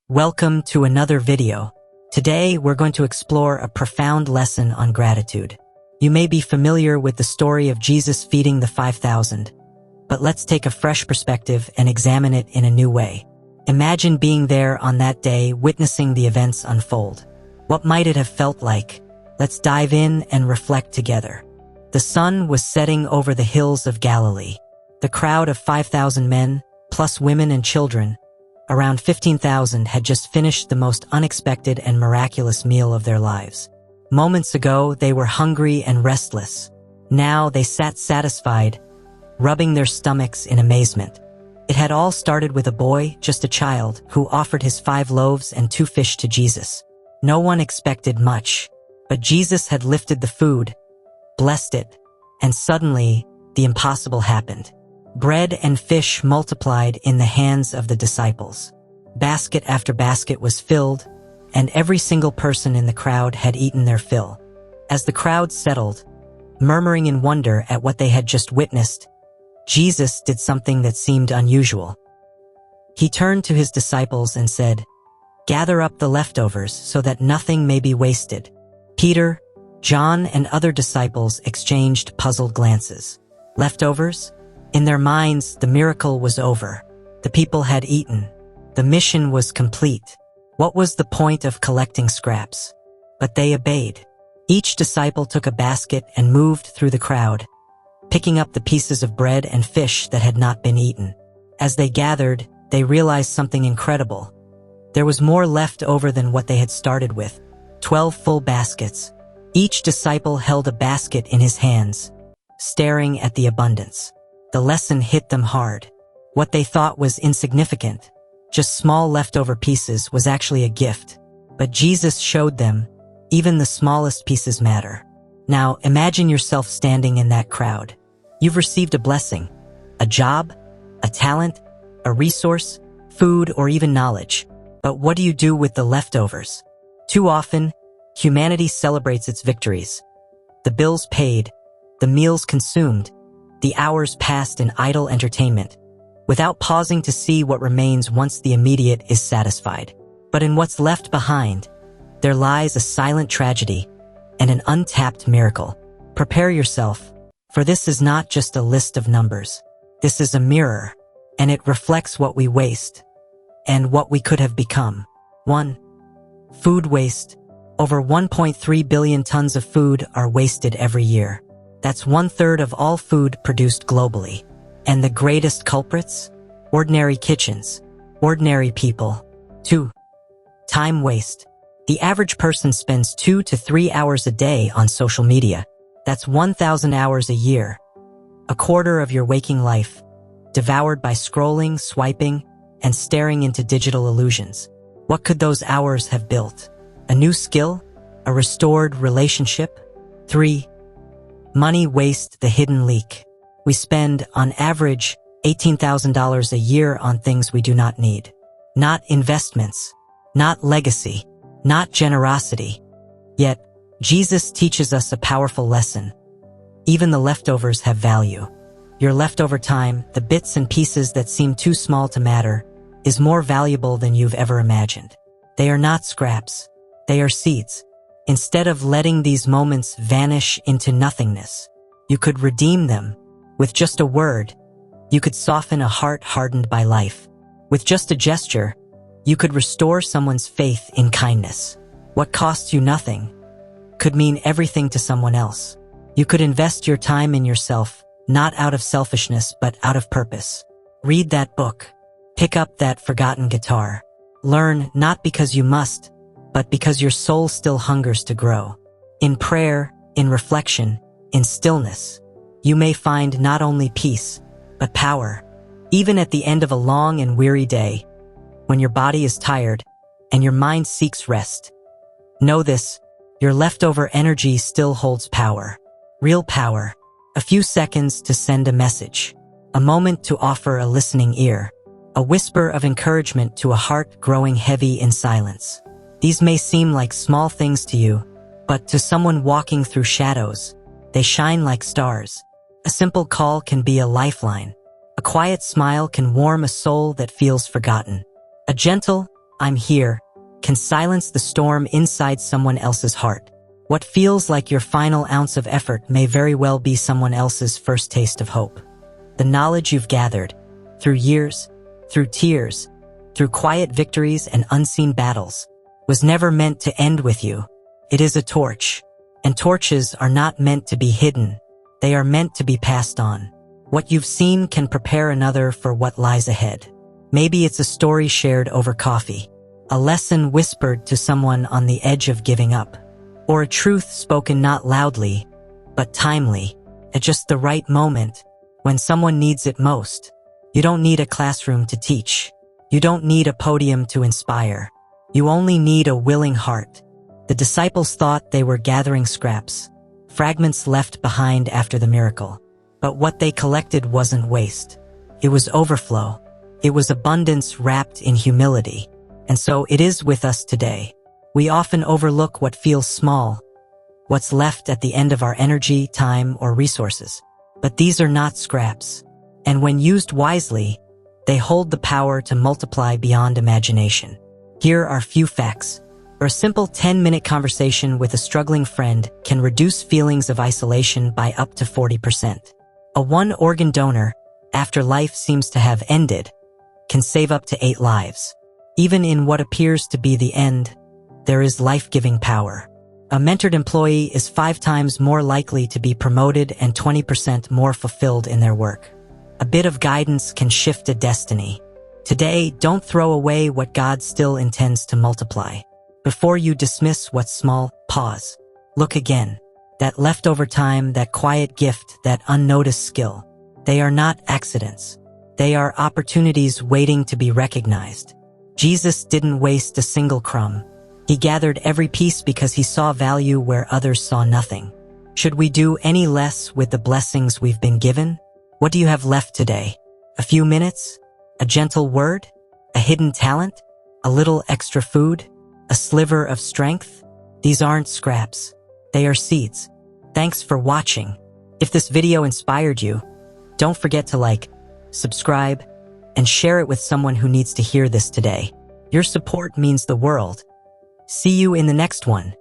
Welcome to another video. Today, we're going to explore a profound lesson on gratitude. You may be familiar with the story of Jesus feeding the 5,000, but let's take a fresh perspective and examine it in a new way. Imagine being there on that day, witnessing the events unfold. What might it have felt like? Let's dive in and reflect together. The sun was setting over the hills of Galilee. The crowd of 5,000 men, plus women and children, around 15,000, had just finished the most unexpected and miraculous meal of their lives. Moments ago, they were hungry and restless. Now they sat satisfied, rubbing their stomachs in amazement. It had all started with a boy, just a child, who offered his 5 loaves and 2 fish to Jesus. No one expected much, but Jesus had lifted the food, blessed it, and suddenly, the impossible happened. Bread and fish multiplied in the hands of the disciples. Basket after basket was filled, and every single person in the crowd had eaten their fill. As the crowd settled, murmuring in wonder at what they had just witnessed, Jesus did something that seemed unusual. He turned to his disciples and said, "Gather up the leftovers so that nothing may be wasted." Peter, John, and other disciples exchanged puzzled glances. Leftovers? In their minds, the miracle was over. The people had eaten. The mission was complete. What was the point of collecting scraps? But they obeyed. Each disciple took a basket and moved through the crowd, picking up the pieces of bread and fish that had not been eaten. As they gathered, they realized something incredible. There was more left over than what they had started with. 12 full baskets. Each disciple held a basket in his hands, staring at the abundance. The lesson hit them hard. What they thought was insignificant, just small leftover pieces, was actually a gift. But Jesus showed them, even the smallest pieces matter. Now, imagine yourself standing in that crowd. You've received a blessing, a job, a talent, a resource, food, or even knowledge. But what do you do with the leftovers? Too often, humanity celebrates its victories. The bills paid, the meals consumed, the hours passed in idle entertainment, without pausing to see what remains once the immediate is satisfied. But in what's left behind, there lies a silent tragedy and an untapped miracle. Prepare yourself, for this is not just a list of numbers. This is a mirror, and it reflects what we waste and what we could have become. 1. Food waste. Over 1.3 billion tons of food are wasted every year. That's 1/3 of all food produced globally. And the greatest culprits? Ordinary kitchens, ordinary people. 2. Time waste. The average person spends 2 to 3 hours a day on social media. That's 1,000 hours a year. A quarter of your waking life, devoured by scrolling, swiping, and staring into digital illusions. What could those hours have built? A new skill? A restored relationship? 3. Money waste, the hidden leak. We spend, on average, $18,000 a year on things we do not need. Not investments, not legacy, not generosity. Yet, Jesus teaches us a powerful lesson. Even the leftovers have value. Your leftover time, the bits and pieces that seem too small to matter, is more valuable than you've ever imagined. They are not scraps. They are seeds. Instead of letting these moments vanish into nothingness, you could redeem them. With just a word, you could soften a heart hardened by life. With just a gesture, you could restore someone's faith in kindness. What costs you nothing could mean everything to someone else. You could invest your time in yourself, not out of selfishness, but out of purpose. Read that book. Pick up that forgotten guitar. Learn not because you must, but because your soul still hungers to grow. In prayer, in reflection, in stillness, you may find not only peace, but power. Even at the end of a long and weary day, when your body is tired and your mind seeks rest, know this: your leftover energy still holds power. Real power. A few seconds to send a message. A moment to offer a listening ear. A whisper of encouragement to a heart growing heavy in silence. These may seem like small things to you, but to someone walking through shadows, they shine like stars. A simple call can be a lifeline. A quiet smile can warm a soul that feels forgotten. A gentle, "I'm here" can silence the storm inside someone else's heart. What feels like your final ounce of effort may very well be someone else's first taste of hope. The knowledge you've gathered, through years, through tears, through quiet victories and unseen battles, was never meant to end with you. It is a torch, and torches are not meant to be hidden. They are meant to be passed on. What you've seen can prepare another for what lies ahead. Maybe it's a story shared over coffee, a lesson whispered to someone on the edge of giving up, or a truth spoken not loudly, but timely, at just the right moment, when someone needs it most. You don't need a classroom to teach. You don't need a podium to inspire. You only need a willing heart. The disciples thought they were gathering scraps, fragments left behind after the miracle. But what they collected wasn't waste. It was overflow. It was abundance wrapped in humility. And so it is with us today. We often overlook what feels small, what's left at the end of our energy, time, or resources. But these are not scraps. And when used wisely, they hold the power to multiply beyond imagination. Here are a few facts. A simple 10-minute conversation with a struggling friend can reduce feelings of isolation by up to 40%. A one-organ donor, after life seems to have ended, can save up to 8 lives. Even in what appears to be the end, there is life-giving power. A mentored employee is 5 times more likely to be promoted and 20% more fulfilled in their work. A bit of guidance can shift a destiny. Today, don't throw away what God still intends to multiply. Before you dismiss what's small, pause. Look again. That leftover time, that quiet gift, that unnoticed skill. They are not accidents. They are opportunities waiting to be recognized. Jesus didn't waste a single crumb. He gathered every piece because he saw value where others saw nothing. Should we do any less with the blessings we've been given? What do you have left today? A few minutes? A gentle word? A hidden talent? A little extra food? A sliver of strength? These aren't scraps. They are seeds. Thanks for watching. If this video inspired you, don't forget to like, subscribe, and share it with someone who needs to hear this today. Your support means the world. See you in the next one.